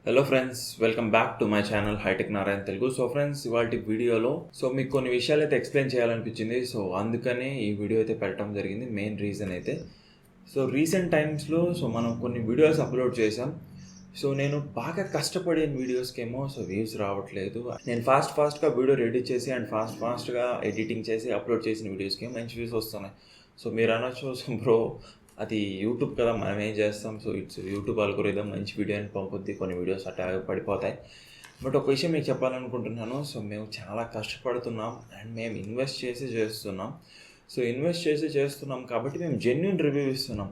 Hello friends, welcome back to my channel hitech Narayana Telugu. So friends, ఇవాళ వీడియోలో మీకు కొన్ని విషయాలు అయితే ఎక్స్ప్లెయిన్ చేయాలనిపించింది. సో అందుకనే ఈ వీడియో అయితే పెట్టడం జరిగింది. మెయిన్ రీజన్ అయితే రీసెంట్ టైమ్స్లో మనం కొన్ని వీడియోస్ అప్లోడ్ చేశాం. నేను బాగా కష్టపడిన వీడియోస్కేమో వ్యూస్ రావట్లేదు. నేను ఫాస్ట్గా వీడియో రెడీ చేసి అండ్ ఫాస్ట్గా ఎడిటింగ్ చేసి అప్లోడ్ చేసిన వీడియోస్కి మంచి వ్యూస్ వస్తున్నాయి. మీరు అనొచ్చు, బ్రో అది యూట్యూబ్ కదా, మనం ఏం చేస్తాం. ఇట్స్ యూట్యూబ్ అల్గోరిథం మంచి వీడియో అని పంపుద్ది, కొన్ని వీడియోస్ అట్లా పడిపోతాయి. బట్ ఒక విషయం మీకు చెప్పాలనుకుంటున్నాను. మేము చాలా కష్టపడుతున్నాం అండ్ మేము ఇన్వెస్ట్ చేసి చేస్తున్నాం. ఇన్వెస్ట్ చేసి చేస్తున్నాం కాబట్టి మేము జెన్యూన్ రివ్యూ ఇస్తున్నాం.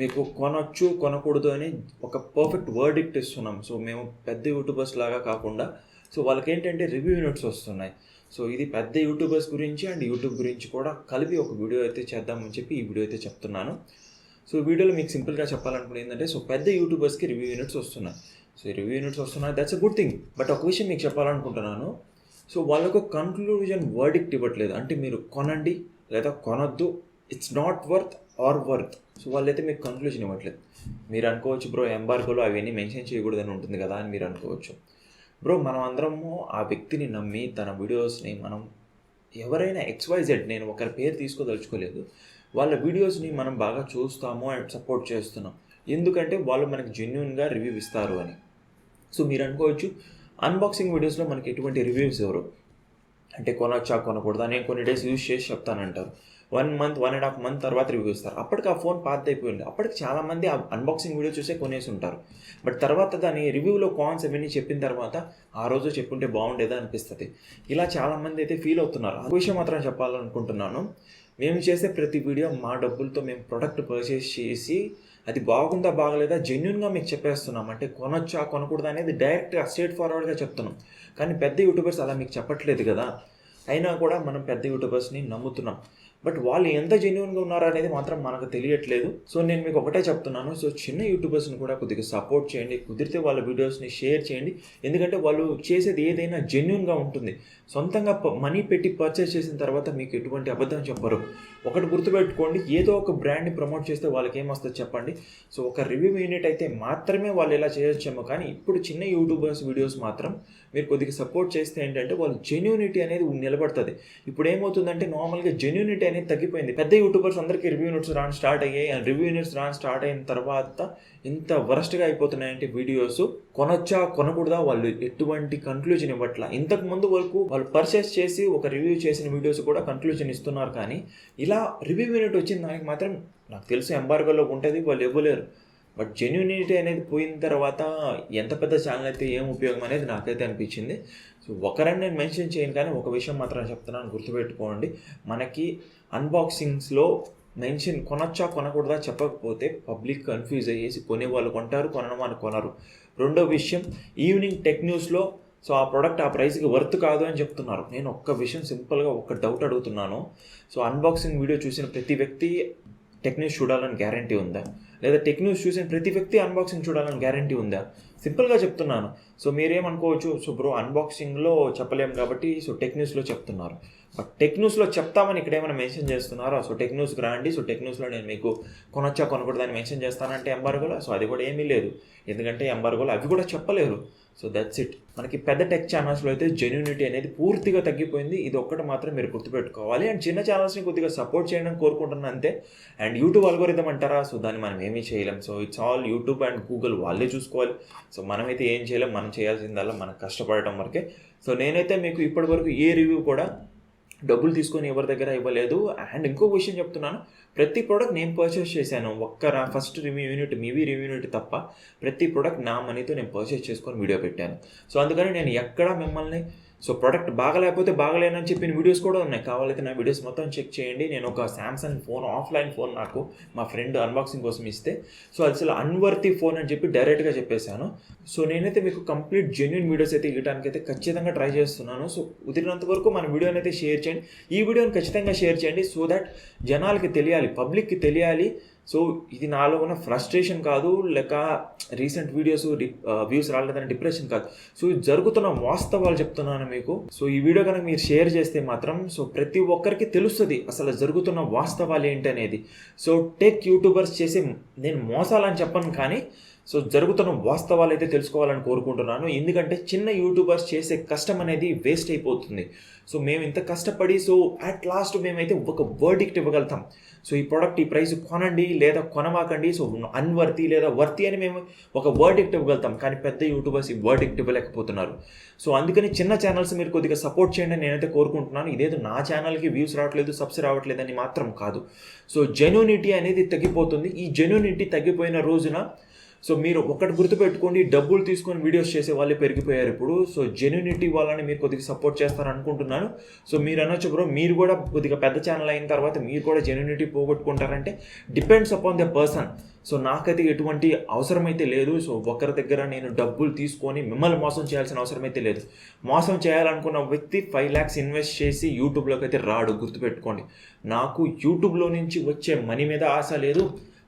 మీకు కొనొచ్చు కొనకూడదు అని ఒక పర్ఫెక్ట్ వర్డిక్ట్ ఇస్తున్నాం. మేము పెద్ద యూట్యూబర్స్ లాగా కాకుండా వాళ్ళకి ఏంటంటే రివ్యూ యూనిట్స్ వస్తున్నాయి. ఇది పెద్ద యూట్యూబర్స్ గురించి అండ్ యూట్యూబ్ గురించి కూడా కలిపి ఒక వీడియో అయితే చేద్దామని చెప్పి ఈ వీడియో అయితే చెప్తున్నాను. వీడియోలో మీకు సింపుల్గా చెప్పాలనుకున్నది ఏంటంటే పెద్ద యూట్యూబర్స్కి రివ్యూ యూనిట్స్ వస్తున్నాయి. రివ్యూ యూనిట్స్ వస్తున్నాయి, that's a good thing. But ఒక విషయం మీకు చెప్పాలనుకుంటున్నాను. వాళ్ళకు కన్క్లూజన్ వర్డిక్ట్ ఇవ్వట్లేదు. అంటే మీరు కొనండి లేదా కొనొద్దు, it's not worth or worth. వాళ్ళైతే మీకు కన్క్లూజన్ ఇవ్వట్లేదు. మీరు అనుకోవచ్చు, బ్రో ఎంబార్గోలో అవన్నీ మెన్షన్ చేయకూడదని ఉంటుంది కదా అని మీరు అనుకోవచ్చు. బ్రో, మనం అందరము ఆ వ్యక్తిని నమ్మి తన వీడియోస్ని మనం ఎవరైనా XYZ, నేను ఒకరి పేరు తీసుకోదలుచుకోలేదు, వాళ్ళ వీడియోస్ని మనం బాగా చూస్తాము అండ్ సపోర్ట్ చేస్తున్నాం. ఎందుకంటే వాళ్ళు మనకి జెన్యూన్గా రివ్యూ ఇస్తారు అని. మీరు అనుకోవచ్చు, అన్బాక్సింగ్ వీడియోస్లో మనకి ఎటువంటి రివ్యూస్ ఎవరు అంటే కొనొచ్చా కొనకూడదా, నేను కొన్ని డేస్ యూజ్ చేసి చెప్తానంటారు. 1 month 1.5 month తర్వాత రివ్యూ ఇస్తారు. అప్పటికి ఆ ఫోన్ పాత అయిపోయింది. అప్పటికి చాలామంది ఆ అన్బాక్సింగ్ వీడియో చూసే కొనేసి ఉంటారు. బట్ తర్వాత దాని రివ్యూలో కాన్స్ అవన్నీ చెప్పిన తర్వాత ఆ రోజు చెప్పుంటే బాగుండేదా అనిపిస్తుంది. ఇలా చాలామంది అయితే ఫీల్ అవుతున్నారు. ఆ విషయం మాత్రం చెప్పాలనుకుంటున్నాను. మేము చేసే ప్రతి వీడియో మా డబ్బులతో మేము ప్రొడక్ట్ పర్చేస్ చేసి అది బాగుందా బాగలేదా జెన్యూన్గా మీకు చెప్పేస్తున్నాం. అంటే కొనొచ్చా కొనకూడదా అనేది డైరెక్ట్గా స్ట్రేట్ ఫార్వర్డ్గా చెప్తున్నాం. కానీ పెద్ద యూట్యూబర్స్ అలా మీకు చెప్పట్లేదు కదా. అయినా కూడా మనం పెద్ద యూట్యూబర్స్ని నమ్ముతున్నాం. బట్ వాళ్ళు ఎంత జెన్యూన్గా ఉన్నారో అనేది మాత్రం మనకు తెలియట్లేదు. నేను మీకు ఒకటే చెప్తున్నాను. చిన్న యూట్యూబర్స్ని కూడా కొద్దిగా సపోర్ట్ చేయండి. కుదిరితే వాళ్ళ వీడియోస్ని షేర్ చేయండి. ఎందుకంటే వాళ్ళు చేసేది ఏదైనా జెన్యూన్గా ఉంటుంది. సొంతంగా మనీ పెట్టి పర్చేస్ చేసిన తర్వాత మీకు ఎటువంటి అబద్ధం చెప్పరు. ఒకటి గుర్తుపెట్టుకోండి, ఏదో ఒక బ్రాండ్ని ప్రమోట్ చేస్తే వాళ్ళకి ఏమొస్తుంది చెప్పండి. ఒక రివ్యూ యూనిట్ అయితే మాత్రమే వాళ్ళు ఇలా చేయొచ్చేమో. కానీ ఇప్పుడు చిన్న యూట్యూబర్స్ వీడియోస్ మాత్రం మీరు కొద్దిగా సపోర్ట్ చేస్తే ఏంటంటే వాళ్ళు జెన్యూనిటీ అనేది నిలబడుతుంది. ఇప్పుడు ఏమవుతుందంటే నార్మల్గా జెన్యూనిటీ అనేది తగ్గిపోయింది. పెద్ద యూట్యూబర్స్ అందరికీ రివ్యూ యూనిట్స్ స్టార్ట్ అయ్యాయి. అండ్ రివ్యూ యూనిట్స్ స్టార్ట్ అయిన తర్వాత ఇంత వరస్ట్గా అయిపోతున్నాయంటే వీడియోస్ కొనొచ్చా కొనకూడదా వాళ్ళు ఎటువంటి కన్క్లూజన్ ఇవ్వట్లా. ఇంతకు ముందు వరకు వాళ్ళు పర్చేస్ చేసి ఒక రివ్యూ చేసిన వీడియోస్ కూడా కన్క్లూజన్ ఇస్తున్నారు. కానీ ఇలా రివ్యూ యూనిట్ వచ్చిన దానికి మాత్రం నాకు తెలుసు ఎంబార్గోలో ఉంటుంది, వాళ్ళు ఇవ్వలేరు. బట్ జెన్యూనిటీ అనేది పోయిన తర్వాత ఎంత పెద్ద ఛానల్ అయితే ఏం ఉపయోగం అనేది నాకైతే అనిపించింది. ఒకరని నేను మెన్షన్ చేయను, కానీ ఒక విషయం మాత్రం చెప్తున్నాను, గుర్తుపెట్టుకోండి. మనకి అన్బాక్సింగ్స్లో మెన్షన్ కొనొచ్చా కొనకూడదా చెప్పకపోతే పబ్లిక్ కన్ఫ్యూజ్ అయ్యేసి కొనేవాళ్ళు కొంటారు, కొనడం వాళ్ళు కొనరు. రెండో విషయం, ఈవినింగ్ టెక్ న్యూస్లో ఆ ప్రోడక్ట్ ఆ ప్రైస్కి వర్త్ కాదు అని చెప్తున్నారు. నేను ఒక్క విషయం సింపుల్గా ఒక డౌట్ అడుగుతున్నాను. అన్బాక్సింగ్ వీడియో చూసిన ప్రతి వ్యక్తి టెక్ న్యూస్ చూడాలని గ్యారంటీ ఉందా? లేదా టెక్ న్యూస్ చూసిన ప్రతి వ్యక్తి అన్బాక్సింగ్ చూడాలని గ్యారంటీ ఉందా? సింపుల్గా చెప్తున్నాను. మీరేమనుకోవచ్చు, బ్రో అన్బాక్సింగ్లో చెప్పలేము కాబట్టి టెక్ న్యూస్లో చెప్తున్నారు. బట్ టెక్ న్యూస్లో చెప్తామని ఇక్కడ ఏమైనా మెన్షన్ చేస్తున్నారా? టెక్ న్యూస్కి రాండి, టెక్ న్యూస్లో నేను మీకు కొనొచ్చా కొనకూడదని మెన్షన్ చేస్తానంటే ఎంబార్గోలో అది కూడా ఏమీ లేదు. ఎందుకంటే ఎంబార్గోలో అవి కూడా చెప్పలేరు. That's it. మనకి పెద్ద టెక్ ఛానల్స్లో అయితే జెన్యూనిటీ అనేది పూర్తిగా తగ్గిపోయింది. ఇది ఒక్కటి మాత్రం మీరు గుర్తుపెట్టుకోవాలి. అండ్ చిన్న ఛానల్స్ని కొద్దిగా సపోర్ట్ చేయడం కోరుకుంటున్నాను అంతే. అండ్ యూట్యూబ్ అల్గోరిథం అంటారా, దాన్ని మనం ఏమీ చేయలేం. It's all YouTube and Google వాళ్ళే చూసుకోవాలి. మనమైతే ఏం చేయలేం. మనం చేయాల్సిందల్లా మనం కష్టపడటం వరకే. నేనైతే మీకు ఇప్పటివరకు ఏ రివ్యూ కూడా డబ్బులు తీసుకొని ఎవరి దగ్గర ఇవ్వలేదు. అండ్ ఇంకో విషయం చెప్తున్నాను, ప్రతి ప్రోడక్ట్ నేను పర్చేస్ చేశాను. ఫస్ట్ రివ్యూ యూనిట్ మీవి రివ్యూ యూనిట్ తప్ప ప్రతి ప్రోడక్ట్ నా మనీతో నేను పర్చేస్ చేసుకొని వీడియో పెట్టాను. అందుకని నేను ఎక్కడ మిమ్మల్ని ప్రోడక్ట్ బాగలేకపోతే బాగలేనని చెప్పిన వీడియోస్ కూడా ఉన్నాయి. కావాలైతే నా వీడియోస్ మొత్తం చెక్ చేయండి. నేను ఒక శాంసంగ్ ఫోన్, ఆఫ్లైన్ ఫోన్ నాకు మా ఫ్రెండ్ అన్బాక్సింగ్ కోసం ఇస్తే అసలు అన్వర్తి ఫోన్ అని చెప్పి డైరెక్ట్గా చెప్పేశాను. నేనైతే మీకు కంప్లీట్ జెన్యూన్ వీడియోస్ అయితే ఇవ్వడానికి అయితే ఖచ్చితంగా ట్రై చేస్తున్నాను. కుదిరినంత వరకు మన వీడియోని అయితే షేర్ చేయండి. ఈ వీడియోని ఖచ్చితంగా షేర్ చేయండి. దట్ జనాలకి తెలియాలి, పబ్లిక్కి తెలియాలి. ఇది నాలో ఉన్న ఫ్రస్ట్రేషన్ కాదు, లేక రీసెంట్ వీడియోస్ వ్యూస్ రాలేదని డిప్రెషన్ కాదు. ఇది జరుగుతున్న వాస్తవాలు చెప్తున్నాను మీకు. ఈ వీడియో కనుక మీరు షేర్ చేస్తే మాత్రం ప్రతి ఒక్కరికి తెలుస్తుంది అసలు జరుగుతున్న వాస్తవాలు ఏంటి అనేది. టెక్ యూట్యూబర్స్ చేసే, నేను మోసాలని చెప్పను కానీ సో జరుగుతున్న వాస్తవాలు అయితే తెలుసుకోవాలని కోరుకుంటున్నాను. ఎందుకంటే చిన్న యూట్యూబర్స్ చేసే కష్టం అనేది వేస్ట్ అయిపోతుంది. సో మేము ఇంత కష్టపడి అట్ లాస్ట్ మేమైతే ఒక వర్డిక్ట్ ఇవ్వగలుగుతాం. సో ఈ ప్రోడక్ట్ ఈ ప్రైస్ కొనండి లేదా కొనమాకండి, అన్వర్తి లేదా వర్తి అని మేము ఒక వర్డిక్ట్ ఇవ్వగలుగుతాం. కానీ పెద్ద యూట్యూబర్స్ ఈ వర్డిక్ట్ ఇవ్వలేకపోతున్నారు. సో అందుకని చిన్న ఛానల్స్ మీరు కొద్దిగా సపోర్ట్ చేయండి నేనైతే కోరుకుంటున్నాను. ఇదేదో నా ఛానల్కి వ్యూస్ రావట్లేదు, సబ్స్ రావట్లేదు అని మాత్రం కాదు. సో జెన్యూనిటీ అనేది తగ్గిపోతుంది. ఈ జెన్యూనిటీ తగ్గిపోయిన రోజున మీరు ఒకటి గుర్తుపెట్టుకోండి, డబ్బులు తీసుకొని వీడియోస్ చేసే వాళ్ళే పెరిగిపోయారు ఇప్పుడు. జెన్యూనిటీ వాళ్ళని మీరు కొద్దిగా సపోర్ట్ చేస్తారనుకుంటున్నాను. మీరు అనొచ్చు బ్రో, మీరు కూడా కొద్దిగా పెద్ద ఛానల్ అయిన తర్వాత మీరు కూడా జెన్యూనిటీ పోగొట్టుకుంటారంటే డిపెండ్స్ అపాన్ ద పర్సన్. నాకైతే ఎటువంటి అవసరం అయితే లేదు. ఒకరి దగ్గర నేను డబ్బులు తీసుకొని మిమ్మల్ని మోసం చేయాల్సిన అవసరం అయితే లేదు. మోసం చేయాలనుకున్న వ్యక్తి 5 lakhs ఇన్వెస్ట్ చేసి యూట్యూబ్లోకి అయితే రాడు, గుర్తుపెట్టుకోండి. నాకు యూట్యూబ్లో నుంచి వచ్చే మనీ మీద ఆశ లేదు,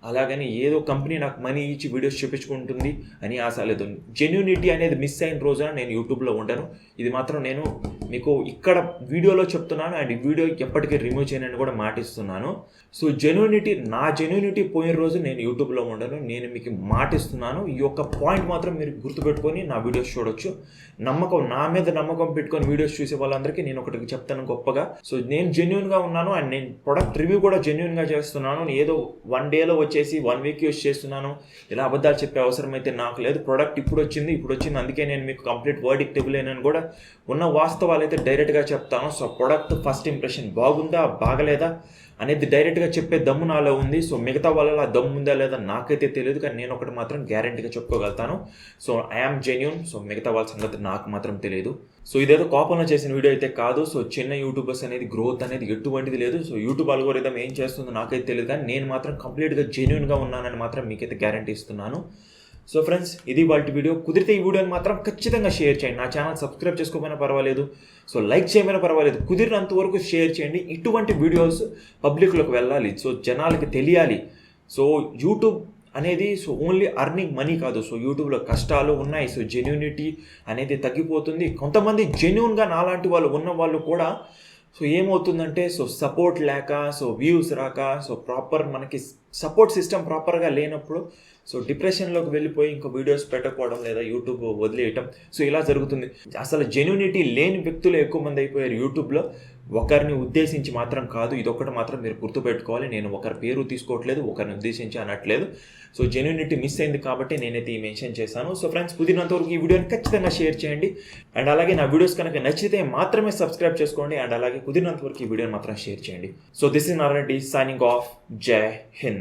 అలాగని ఏదో కంపెనీ నాకు మనీ ఇచ్చి వీడియోస్ చూపించుకుంటుంది అని ఆశ లేదు. జెన్యూనిటీ అనేది మిస్ అయిన రోజున నేను యూట్యూబ్లో ఉండను. ఇది మాత్రం నేను మీకు ఇక్కడ వీడియోలో చెప్తున్నాను అండ్ ఈ వీడియో ఎప్పటికీ రిమూవ్ చేయనని కూడా మాటిస్తున్నాను. నా జెన్యూనిటీ పోయిన రోజు నేను యూట్యూబ్లో ఉండను, నేను మీకు మాటిస్తున్నాను. ఈ యొక్క పాయింట్ మాత్రం మీరు గుర్తుపెట్టుకొని నా వీడియోస్ చూడొచ్చు. నా మీద నమ్మకం పెట్టుకొని వీడియోస్ చూసే వాళ్ళందరికీ నేను ఒకటి చెప్తాను గొప్పగా. నేను జెన్యూన్గా ఉన్నాను అండ్ నేను ప్రొడక్ట్ రివ్యూ కూడా జెన్యూన్గా చేస్తున్నాను. ఏదో 1 dayలో వచ్చేసి 1 week యూస్ చేస్తున్నాను, ఇలా అబద్ధాలు చెప్పే అవసరం అయితే నాకు లేదు. ప్రోడక్ట్ ఇప్పుడు వచ్చింది, అందుకే నేను మీకు కంప్లీట్ వర్డిక్ట్ ఇవ్వలేనని కూడా ఉన్న వాస్తవాలు అయితే డైరెక్ట్గా చెప్తాను. ప్రోడక్ట్ ఫస్ట్ ఇంప్రెషన్ బాగుందా బాగలేదా అనేది డైరెక్ట్గా చెప్పే దమ్ము నాలో ఉంది. మిగతా వాళ్ళలో ఆ దమ్ము ఉందా లేదా నాకైతే తెలియదు, కానీ నేను ఒకటి మాత్రం గ్యారెంటీగా చెప్పుకోగలుగుతాను. I am genuine. మిగతా వాళ్ళ సంగతి నాకు మాత్రం తెలియదు. ఇదేదో కోపంలో చేసిన వీడియో అయితే కాదు. చిన్న యూట్యూబర్స్ అనేది గ్రోత్ అనేది ఎటువంటిది లేదు. యూట్యూబ్ అల్గోరిథం ఏం చేస్తుందో నాకైతే తెలియదు, కానీ నేను మాత్రం కంప్లీట్గా జెన్యూన్గా ఉన్నానని మాత్రం మీకైతే గ్యారెంటీ ఇస్తున్నాను. ఫ్రెండ్స్, ఇది వాళ్ళ వీడియో. కుదిరితే ఈ వీడియోని మాత్రం ఖచ్చితంగా షేర్ చేయండి. నా ఛానల్ సబ్స్క్రైబ్ చేసుకోకపోయినా పర్వాలేదు, లైక్ చేయమైనా పర్వాలేదు, కుదిరినంత వరకు షేర్ చేయండి. ఇటువంటి వీడియోస్ పబ్లిక్లోకి వెళ్ళాలి, జనాలకి తెలియాలి. యూట్యూబ్ అనేది ఓన్లీ అర్నింగ్ మనీ కాదు. యూట్యూబ్లో కష్టాలు ఉన్నాయి. జెన్యూనిటీ అనేది తగ్గిపోతుంది. కొంతమంది జెన్యూన్గా నాలాంటి వాళ్ళు ఉన్న వాళ్ళు కూడా ఏమవుతుందంటే సపోర్ట్ లేక, వ్యూస్ రాక, ప్రాపర్ మనకి సపోర్ట్ సిస్టమ్ ప్రాపర్గా లేనప్పుడు డిప్రెషన్లోకి వెళ్ళిపోయి ఇంకా వీడియోస్ పెట్టకపోవడం లేదా యూట్యూబ్ వదిలేయటం ఇలా జరుగుతుంది. అసలు జెన్యూనిటీ లేని వ్యక్తులు ఎక్కువ మంది అయిపోయారు యూట్యూబ్లో. ఒకరిని ఉద్దేశించి మాత్రం కాదు, ఇదొక్కటి మాత్రం మీరు గుర్తుపెట్టుకోవాలి. నేను ఒకరి పేరు తీసుకోవట్లేదు, ఒకరిని ఉద్దేశించి అనట్లేదు. జెన్యూనిటీ మిస్ అయింది కాబట్టి నేనైతే ఈ మెన్షన్ చేశాను. ఫ్రెండ్స్, కుదిరినంత వరకు ఈ వీడియోని ఖచ్చితంగా షేర్ చేయండి. అండ్ అలాగే నా వీడియోస్ కనుక నచ్చితే మాత్రమే సబ్స్క్రైబ్ చేసుకోండి. అండ్ అలాగే కుదిరినంత వరకు ఈ వీడియోని మాత్రం షేర్ చేయండి. This is Narayana Reddy signing off. జై హింద్.